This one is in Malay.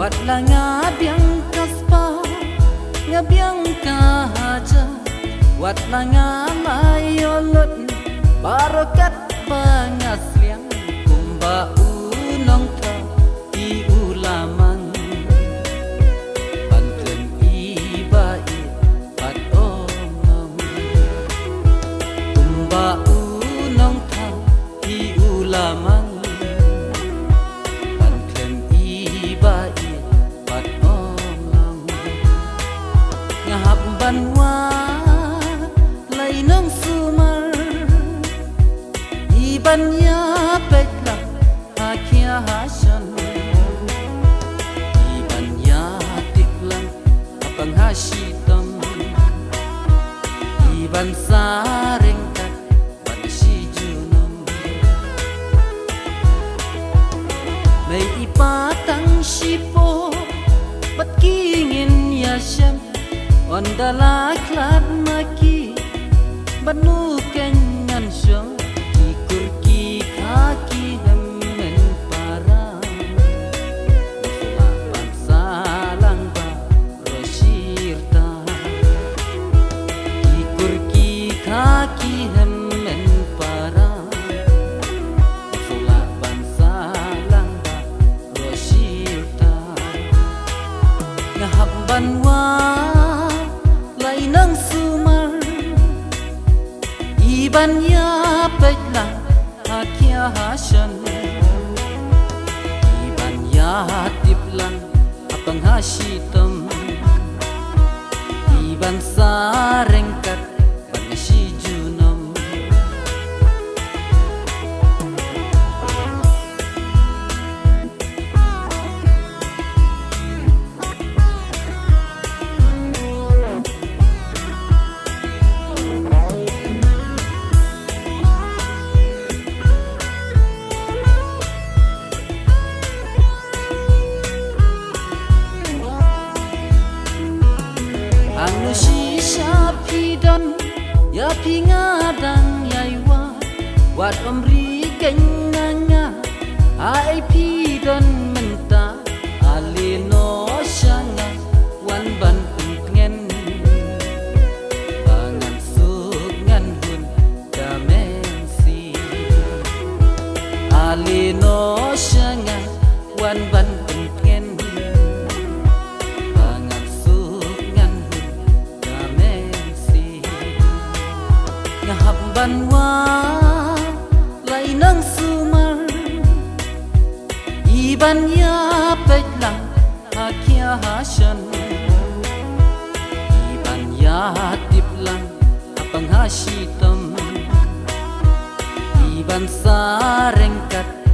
Watla ngabiang kaspa ngabiang kahaja watla ngamayolot barokat bangasliang kumba unong ka iulaman pantun ibai pat omong kumba unong ka iulaman banwa lainong sumar ibanya pekla akhia hasan ibanya tiklang apang hasitam iban sarengkat pansi junam may ipatang sipo bat kingin yasyam Ondala klat maki banu kenyan syong ikur ki kaki hemen para Sulapan salang ba rosirta ikur ki kaki hemen para Sulapan salang ba rosirta ngahap banwa lainang sumar ibanya pekla akhia hasan ibanya tiplang apang hasitam iban sarengkat panasi junam Anu sisa pidon ya pingadang yaiwa wat omri kenyanya ai pidon menta alino syanga wan ban pengen bangan sugngan hun damensi alino syanga wan ban pengen banwa lainang sumar ibanya peklang akhia hasan ibanya tiplang apang hasitam iban sarengkat